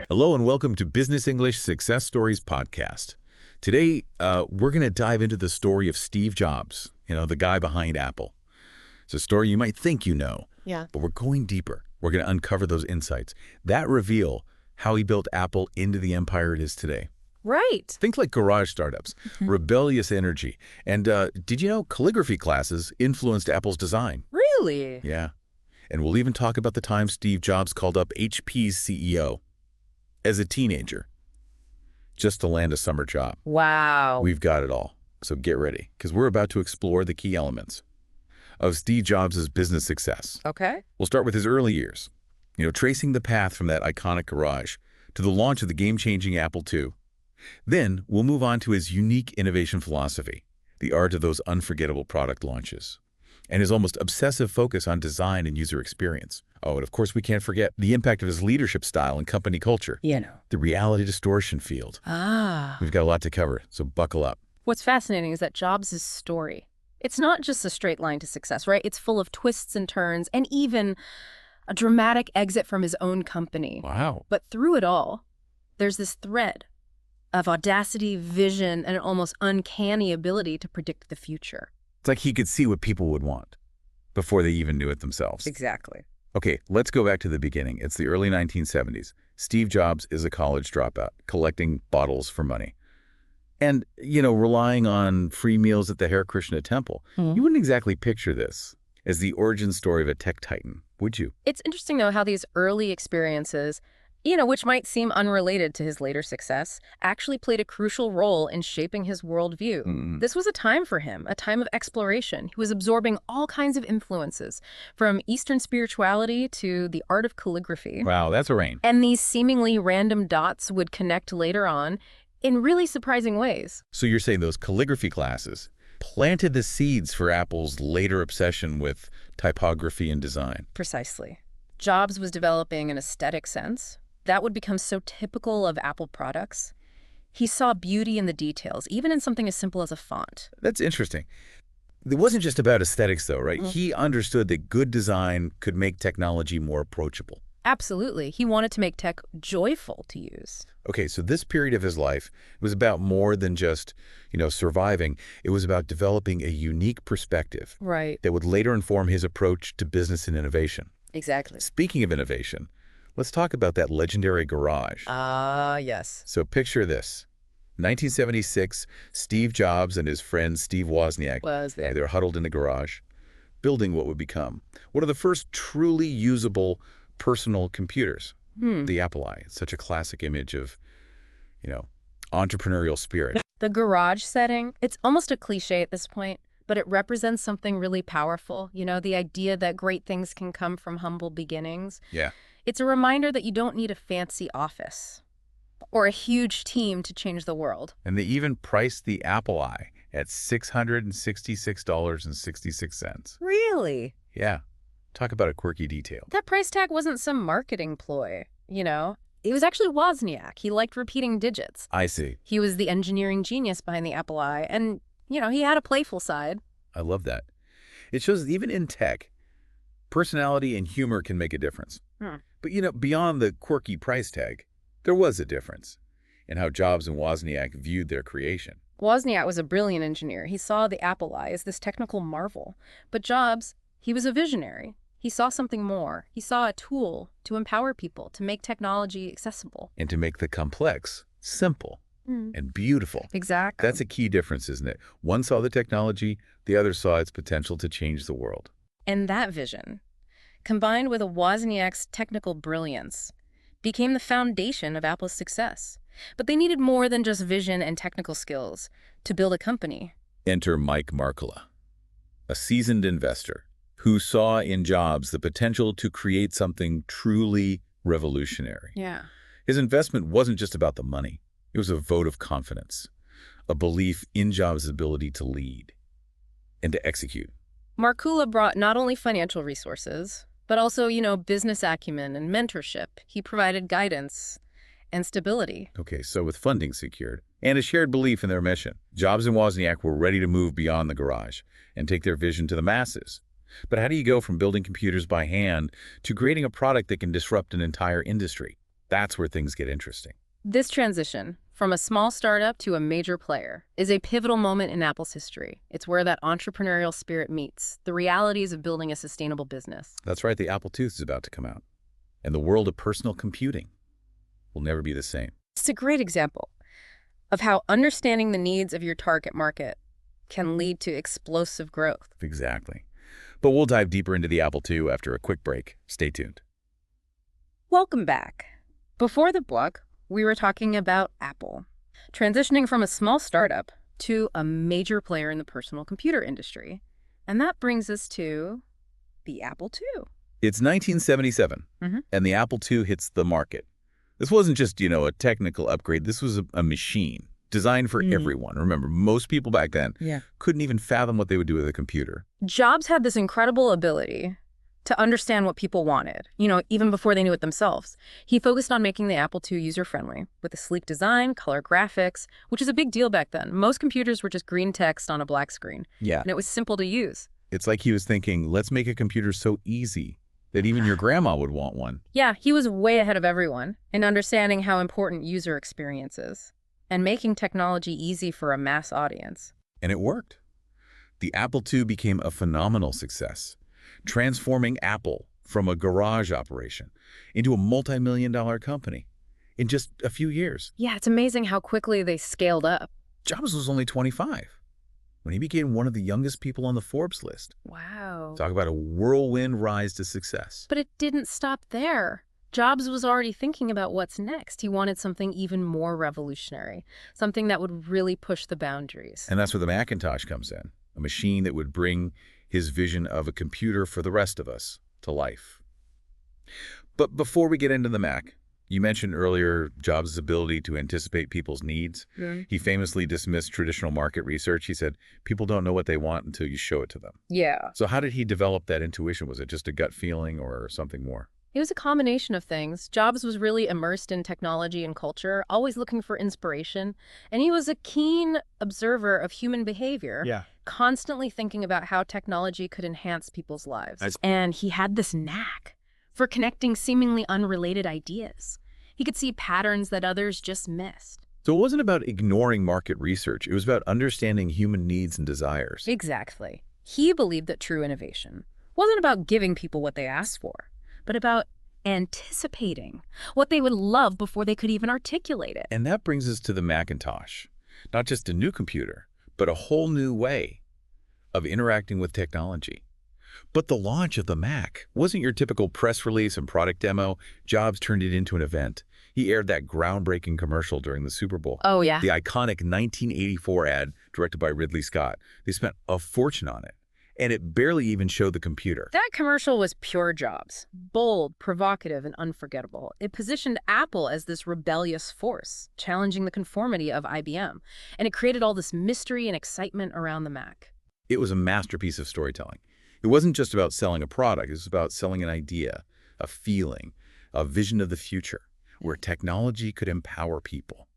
Hello and welcome to Business English Success Stories podcast. Today, we're going to dive into the story of Steve Jobs, the guy behind Apple. It's a story you might think you know, Yeah. but we're going deeper. We're going to uncover those insights that reveal how he built Apple into the empire it is today. Right. Think like garage startups, rebellious energy, and did you know calligraphy classes influenced Apple's design? Really? Yeah. And we'll even talk about the time Steve Jobs called up HP's CEO as a teenager just to land a summer job. Wow. We've got it all. So get ready, because we're about to explore the key elements of Steve Jobs' business success. Okay. We'll start with his early years, tracing the path from that iconic garage to the launch of the game-changing Apple II. Then we'll move on to his unique innovation philosophy, the art of those unforgettable product launches, and his almost obsessive focus on design and user experience. Oh, and of course we can't forget the impact of his leadership style and company culture, the reality distortion field. We've got a lot to cover, so buckle up. What's fascinating is that Jobs' story, it's not just a straight line to success, right? It's full of twists and turns and even a dramatic exit from his own company. Wow. But through it all, there's this thread of audacity, vision, and an almost uncanny ability to predict the future. It's like he could see what people would want before they even knew it themselves. Exactly. Okay, let's go back to the beginning. It's the early 1970s. Steve Jobs is a college dropout, collecting bottles for money. And, relying on free meals at the Hare Krishna temple. You wouldn't exactly picture this as the origin story of a tech titan, would you? It's interesting, though, how these early experiences, which might seem unrelated to his later success, actually played a crucial role in shaping his worldview. This was a time for him, a time of exploration. He was absorbing all kinds of influences, from Eastern spirituality to the art of calligraphy. Wow, that's a range. And these seemingly random dots would connect later on in really surprising ways. So you're saying those calligraphy classes planted the seeds for Apple's later obsession with typography and design. Precisely. Jobs was developing an aesthetic sense that would become so typical of Apple products. He saw beauty in the details, even in something as simple as a font. That's interesting. It wasn't just about aesthetics, though, right? He understood that good design could make technology more approachable. Absolutely. He wanted to make tech joyful to use. Okay, so this period of his life was about more than just, surviving. It was about developing a unique perspective Right. that would later inform his approach to business and innovation. Exactly. Speaking of innovation, let's talk about that legendary garage. Yes. So picture this. 1976, Steve Jobs and his friend Steve Wozniak, they're huddled in the garage, building what would become one of the first truly usable personal computers, the Apple I. It's such a classic image of, entrepreneurial spirit. The garage setting, it's almost a cliche at this point, but it represents something really powerful. The idea that great things can come from humble beginnings. Yeah. It's a reminder that you don't need a fancy office or a huge team to change the world. And they even priced the Apple I at $666.66. Really? Yeah. Talk about a quirky detail. That price tag wasn't some marketing ploy, It was actually Wozniak. He liked repeating digits. I see. He was the engineering genius behind the Apple I, and, he had a playful side. I love that. It shows that even in tech, personality and humor can make a difference. But, beyond the quirky price tag, there was a difference in how Jobs and Wozniak viewed their creation. Wozniak was a brilliant engineer. He saw the Apple I as this technical marvel. But Jobs, he was a visionary. He saw something more. He saw a tool to empower people, to make technology accessible. And to make the complex simple and beautiful. Exactly. That's a key difference, isn't it? One saw the technology, the other saw its potential to change the world. And that vision, combined with a Wozniak's technical brilliance, became the foundation of Apple's success. But they needed more than just vision and technical skills to build a company. Enter Mike Markkula, a seasoned investor who saw in Jobs the potential to create something truly revolutionary. Yeah. His investment wasn't just about the money. It was a vote of confidence, a belief in Jobs' ability to lead and to execute. Markkula brought not only financial resources, but also, business acumen and mentorship. He provided guidance and stability. Okay, so with funding secured and a shared belief in their mission, Jobs and Wozniak were ready to move beyond the garage and take their vision to the masses. But how do you go from building computers by hand to creating a product that can disrupt an entire industry? That's where things get interesting. This transition from a small startup to a major player is a pivotal moment in Apple's history. It's where that entrepreneurial spirit meets the realities of building a sustainable business. That's right, the Apple II is about to come out. And the world of personal computing will never be the same. It's a great example of how understanding the needs of your target market can lead to explosive growth. Exactly. But we'll dive deeper into the Apple II after a quick break. Stay tuned. Welcome back. Before the block, we were talking about Apple, transitioning from a small startup to a major player in the personal computer industry. And that brings us to the Apple II. It's 1977, and the Apple II hits the market. This wasn't just, a technical upgrade. This was a machine designed for everyone. Remember, most people back then couldn't even fathom what they would do with a computer. Jobs had this incredible ability to understand what people wanted, even before they knew it themselves. He focused on making the Apple II user-friendly with a sleek design, color graphics, which is a big deal back then. Most computers were just green text on a black screen. Yeah. And it was simple to use. It's like he was thinking, let's make a computer so easy that even your grandma would want one. Yeah, he was way ahead of everyone in understanding how important user experience is and making technology easy for a mass audience. And it worked. The Apple II became a phenomenal success, transforming Apple from a garage operation into a multi-million-dollar company in just a few years. Yeah, it's amazing how quickly they scaled up. Jobs was only 25 when he became one of the youngest people on the Forbes list. Wow. Talk about a whirlwind rise to success. But it didn't stop there. Jobs was already thinking about what's next. He wanted something even more revolutionary, something that would really push the boundaries. And that's where the Macintosh comes in, a machine that would bring his vision of a computer for the rest of us to life. But before we get into the Mac, you mentioned earlier Jobs' ability to anticipate people's needs. He famously dismissed traditional market research. He said, people don't know what they want until you show it to them. Yeah. So how did he develop that intuition? Was it just a gut feeling or something more? It was a combination of things. Jobs was really immersed in technology and culture, always looking for inspiration. And he was a keen observer of human behavior, constantly thinking about how technology could enhance people's lives. And he had this knack for connecting seemingly unrelated ideas. He could see patterns that others just missed. So it wasn't about ignoring market research. It was about understanding human needs and desires. Exactly. He believed that true innovation wasn't about giving people what they asked for, but about anticipating what they would love before they could even articulate it. And that brings us to the Macintosh. Not just a new computer, but a whole new way of interacting with technology. But the launch of the Mac wasn't your typical press release and product demo. Jobs turned it into an event. He aired that groundbreaking commercial during the Super Bowl. Oh, yeah. The iconic 1984 ad directed by Ridley Scott. They spent a fortune on it, and it barely even showed the computer. That commercial was pure Jobs. Bold, provocative, and unforgettable. It positioned Apple as this rebellious force, challenging the conformity of IBM. And it created all this mystery and excitement around the Mac. It was a masterpiece of storytelling. It wasn't just about selling a product. It was about selling an idea, a feeling, a vision of the future, where technology could empower people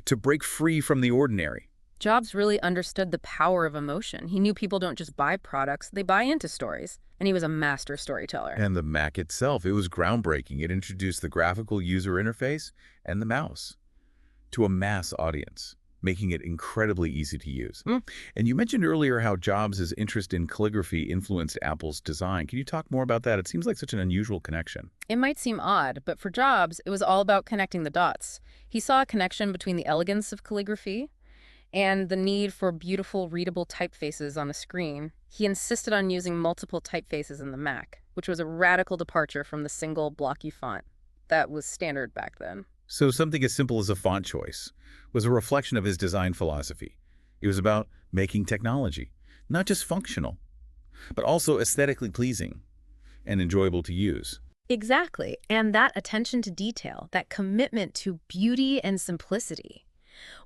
to break free from the ordinary. Jobs really understood the power of emotion. He knew people don't just buy products, they buy into stories. And he was a master storyteller. And the Mac itself, it was groundbreaking. It introduced the graphical user interface and the mouse to a mass audience, making it incredibly easy to use. And you mentioned earlier how Jobs' interest in calligraphy influenced Apple's design. Can you talk more about that? It seems like such an unusual connection. It might seem odd, but for Jobs, it was all about connecting the dots. He saw a connection between the elegance of calligraphy and the need for beautiful, readable typefaces on the screen. He insisted on using multiple typefaces in the Mac, which was a radical departure from the single blocky font that was standard back then. So something as simple as a font choice was a reflection of his design philosophy. It was about making technology not just functional, but also aesthetically pleasing and enjoyable to use. Exactly. And that attention to detail, that commitment to beauty and simplicity,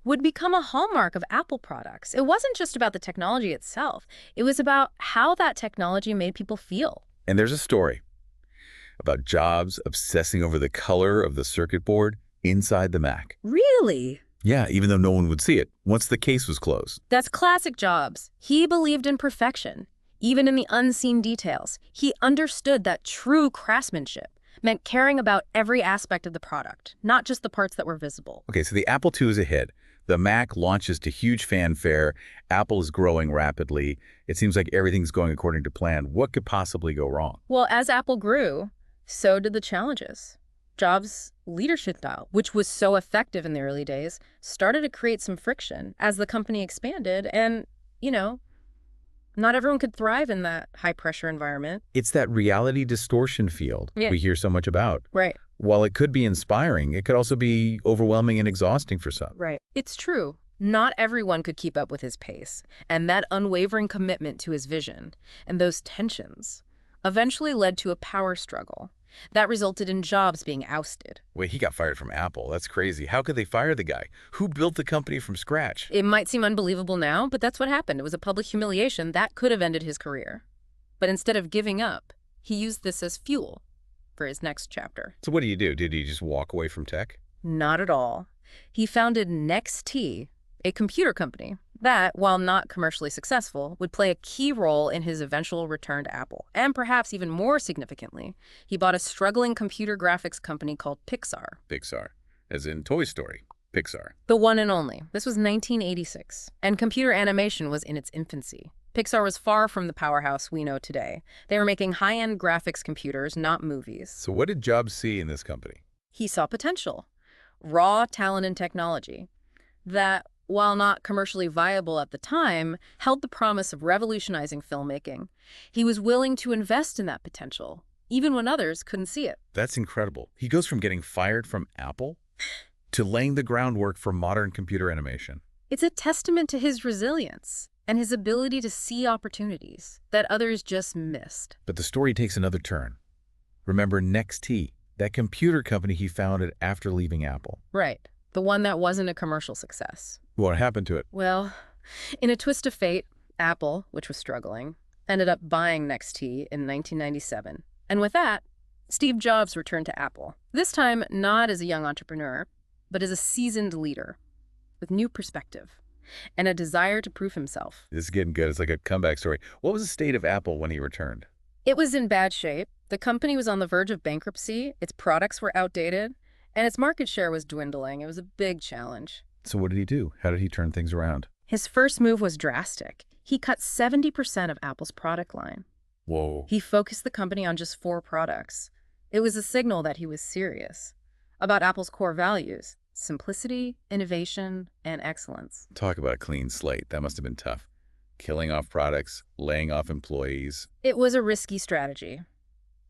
would become a hallmark of Apple products. It wasn't just about the technology itself. It was about how that technology made people feel. And there's a story about Jobs obsessing over the color of the circuit board inside the Mac. Really? Yeah, even though no one would see it once the case was closed. That's classic Jobs. He believed in perfection, even in the unseen details. He understood that true craftsmanship meant caring about every aspect of the product, not just the parts that were visible. Okay, so the Apple II is a hit. The Mac launches to huge fanfare. Apple is growing rapidly. It seems like everything's going according to plan. What could possibly go wrong? Well, as Apple grew, so did the challenges. Jobs' leadership style, which was so effective in the early days, started to create some friction as the company expanded and, not everyone could thrive in that high-pressure environment. It's that reality distortion field Yeah. we hear so much about. Right. While it could be inspiring, it could also be overwhelming and exhausting for some. Right. It's true. Not everyone could keep up with his pace, and that unwavering commitment to his vision and those tensions eventually led to a power struggle that resulted in Jobs being ousted. Wait, he got fired from Apple. That's crazy. How could they fire the guy? Who built the company from scratch? It might seem unbelievable now, but that's what happened. It was a public humiliation that could have ended his career. But instead of giving up, he used this as fuel for his next chapter. So what do you do? Did he just walk away from tech? Not at all. He founded NextT, a computer company that, while not commercially successful, would play a key role in his eventual return to Apple. And perhaps even more significantly, he bought a struggling computer graphics company called Pixar. Pixar, as in Toy Story. Pixar. The one and only. This was 1986, and computer animation was in its infancy. Pixar was far from the powerhouse we know today. They were making high-end graphics computers, not movies. So what did Jobs see in this company? He saw potential, raw talent and technology that, while not commercially viable at the time, held the promise of revolutionizing filmmaking. He was willing to invest in that potential, even when others couldn't see it. That's incredible. He goes from getting fired from Apple to laying the groundwork for modern computer animation. It's a testament to his resilience and his ability to see opportunities that others just missed. But the story takes another turn. Remember NextT, that computer company he founded after leaving Apple. Right. The one that wasn't a commercial success. What happened to it? Well, in a twist of fate, Apple, which was struggling, ended up buying NextT in 1997. And with that, Steve Jobs returned to Apple. This time, not as a young entrepreneur, but as a seasoned leader with new perspective and a desire to prove himself. This is getting good. It's like a comeback story. What was the state of Apple when he returned? It was in bad shape. The company was on the verge of bankruptcy, its products were outdated, and its market share was dwindling. It was a big challenge. So what did he do? How did he turn things around? His first move was drastic. He cut 70% of Apple's product line. Whoa. He focused the company on just 4 products. It was a signal that he was serious about Apple's core values: simplicity, innovation, and excellence. Talk about a clean slate. That must have been tough. Killing off products, laying off employees. It was a risky strategy.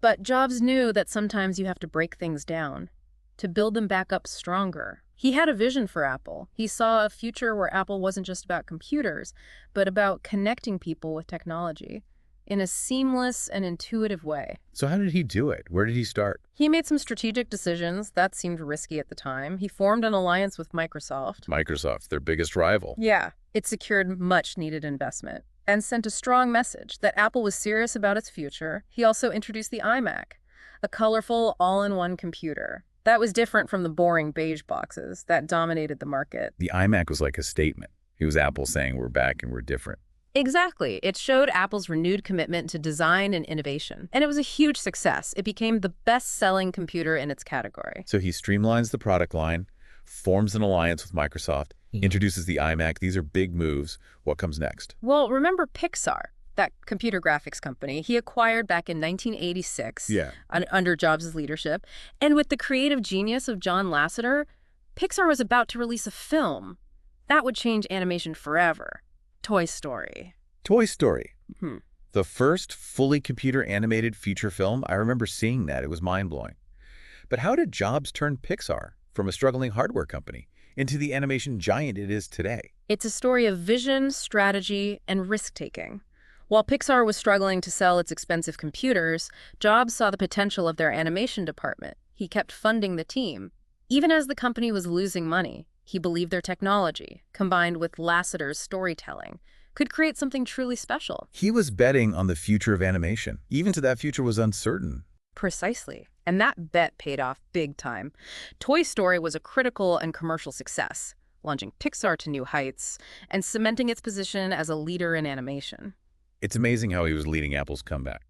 But Jobs knew that sometimes you have to break things down to build them back up stronger. He had a vision for Apple. He saw a future where Apple wasn't just about computers, but about connecting people with technology in a seamless and intuitive way. So how did he do it? Where did he start? He made some strategic decisions that seemed risky at the time. He formed an alliance with Microsoft. Microsoft, their biggest rival. Yeah, it secured much-needed investment and sent a strong message that Apple was serious about its future. He also introduced the iMac, a colorful, all-in-one computer. That was different from the boring beige boxes that dominated the market. The iMac was like a statement. It was Apple saying we're back and we're different. Exactly. It showed Apple's renewed commitment to design and innovation. And it was a huge success. It became the best-selling computer in its category. So he streamlines the product line, forms an alliance with Microsoft, introduces the iMac. These are big moves. What comes next? Well, remember Pixar, that computer graphics company he acquired back in 1986 under Jobs' leadership. And with the creative genius of John Lasseter, Pixar was about to release a film that would change animation forever. Toy Story. Toy Story. The first fully computer-animated feature film. I remember seeing that. It was mind-blowing. But how did Jobs turn Pixar from a struggling hardware company into the animation giant it is today? It's a story of vision, strategy, and risk-taking. While Pixar was struggling to sell its expensive computers, Jobs saw the potential of their animation department. He kept funding the team. Even as the company was losing money, he believed their technology, combined with Lasseter's storytelling, could create something truly special. He was betting on the future of animation, even though that future was uncertain. Precisely. And that bet paid off big time. Toy Story was a critical and commercial success, launching Pixar to new heights and cementing its position as a leader in animation. It's amazing how he was leading Apple's comeback.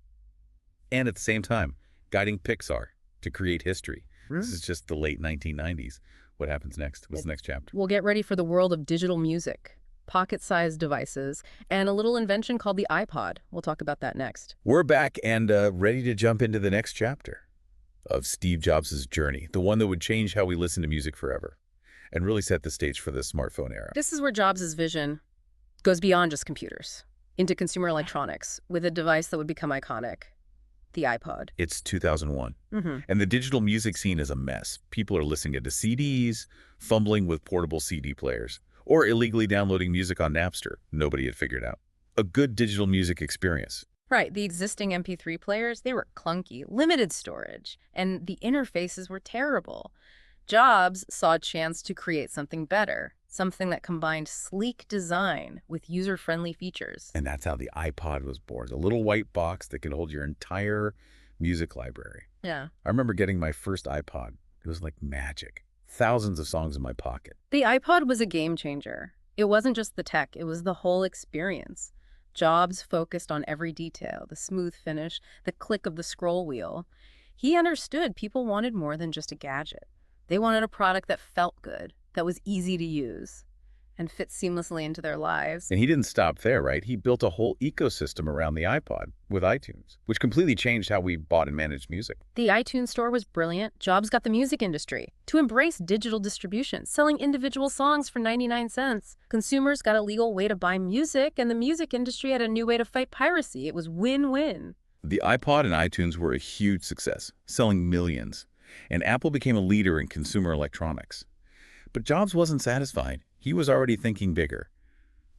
And at the same time, guiding Pixar to create history. This is just the late 1990s. What happens next? What's the next chapter? We'll get ready for the world of digital music, pocket-sized devices, and a little invention called the iPod. We'll talk about that next. We're back and ready to jump into the next chapter of Steve Jobs' journey, the one that would change how we listen to music forever and really set the stage for the smartphone era. This is where Jobs' vision goes beyond just computers, into consumer electronics, with a device that would become iconic, the iPod. It's 2001, and the digital music scene is a mess. People are listening to CDs, fumbling with portable CD players, or illegally downloading music on Napster. Nobody had figured out a good digital music experience. Right, the existing MP3 players, they were clunky, limited storage, and the interfaces were terrible. Jobs saw a chance to create something better, something that combined sleek design with user-friendly features. And that's how the iPod was born, a little white box that could hold your entire music library. Yeah. I remember getting my first iPod. It was like magic. Thousands of songs in my pocket. The iPod was a game changer. It wasn't just the tech, it was the whole experience. Jobs focused on every detail, the smooth finish, the click of the scroll wheel. He understood people wanted more than just a gadget. They wanted a product that felt good, that was easy to use, and fit seamlessly into their lives. And he didn't stop there, right? He built a whole ecosystem around the iPod with iTunes, which completely changed how we bought and managed music. The iTunes store was brilliant. Jobs got the music industry to embrace digital distribution, selling individual songs for 99 cents. Consumers got a legal way to buy music, and the music industry had a new way to fight piracy. It was win-win. The iPod and iTunes were a huge success, selling millions, and Apple became a leader in consumer electronics. But Jobs wasn't satisfied. He was already thinking bigger.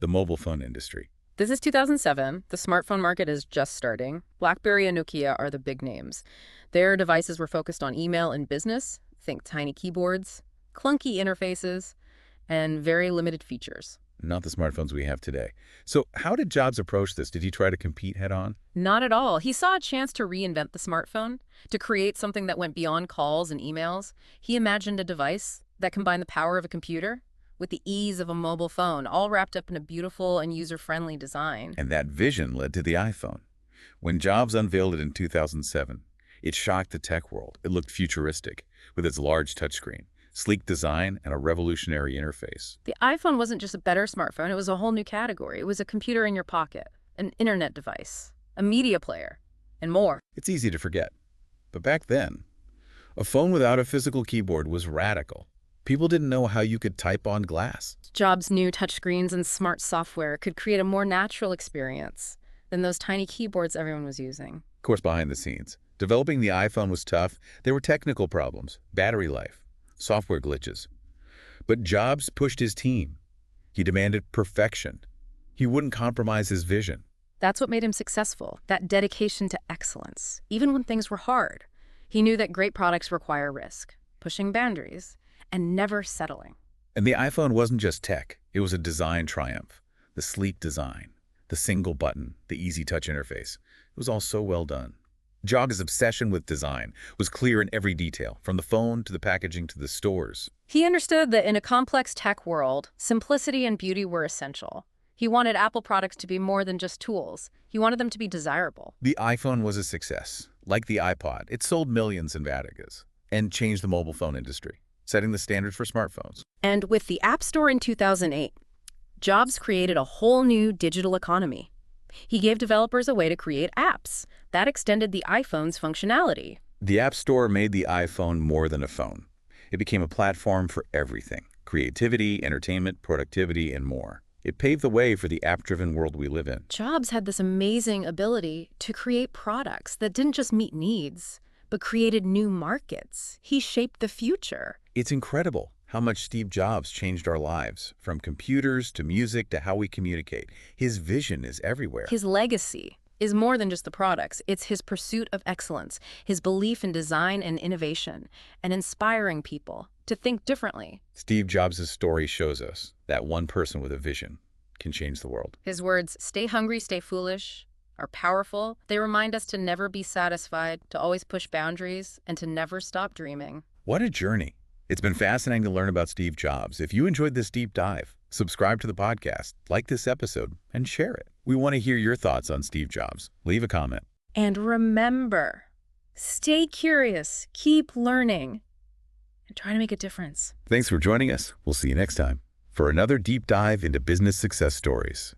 The mobile phone industry. This is 2007. The smartphone market is just starting. BlackBerry and Nokia are the big names. Their devices were focused on email and business. Think tiny keyboards, clunky interfaces, and very limited features. Not the smartphones we have today. So how did Jobs approach this? Did he try to compete head-on? Not at all. He saw a chance to reinvent the smartphone, to create something that went beyond calls and emails. He imagined a device that combined the power of a computer with the ease of a mobile phone, all wrapped up in a beautiful and user-friendly design. And that vision led to the iPhone. When Jobs unveiled it in 2007, it shocked the tech world. It looked futuristic, with its large touchscreen, sleek design, and a revolutionary interface. The iPhone wasn't just a better smartphone, it was a whole new category. It was a computer in your pocket, an internet device, a media player, and more. It's easy to forget. But back then, a phone without a physical keyboard was radical. People didn't know how you could type on glass. Jobs' new touchscreens and smart software could create a more natural experience than those tiny keyboards everyone was using. Of course, behind the scenes, developing the iPhone was tough. There were technical problems, battery life, software glitches. But Jobs pushed his team. He demanded perfection. He wouldn't compromise his vision. That's what made him successful, that dedication to excellence, even when things were hard. He knew that great products require risk, pushing boundaries, and never settling. And the iPhone wasn't just tech. It was a design triumph. The sleek design, the single button, the easy touch interface. It was all so well done. Jobs' obsession with design was clear in every detail, from the phone to the packaging to the stores. He understood that in a complex tech world, simplicity and beauty were essential. He wanted Apple products to be more than just tools. He wanted them to be desirable. The iPhone was a success. Like the iPod, it sold millions in Vatigas and changed the mobile phone industry, setting the standard for smartphones. And with the App Store in 2008, Jobs created a whole new digital economy. He gave developers a way to create apps that extended the iPhone's functionality. The App Store made the iPhone more than a phone. It became a platform for everything: creativity, entertainment, productivity, and more. It paved the way for the app-driven world we live in. Jobs had this amazing ability to create products that didn't just meet needs, but created new markets. He shaped the future. It's incredible how much Steve Jobs changed our lives, from computers to music to how we communicate. His vision is everywhere. His legacy is more than just the products. It's his pursuit of excellence, his belief in design and innovation, and inspiring people to think differently. Steve Jobs' story shows us that one person with a vision can change the world. His words, "Stay hungry, stay foolish," are powerful. They remind us to never be satisfied, to always push boundaries, and to never stop dreaming. What a journey. It's been fascinating to learn about Steve Jobs. If you enjoyed this deep dive, subscribe to the podcast, like this episode, and share it. We want to hear your thoughts on Steve Jobs. Leave a comment. And remember, Stay curious, keep learning, and try to make a difference. Thanks for joining us. We'll see you next time for another deep dive into business success stories.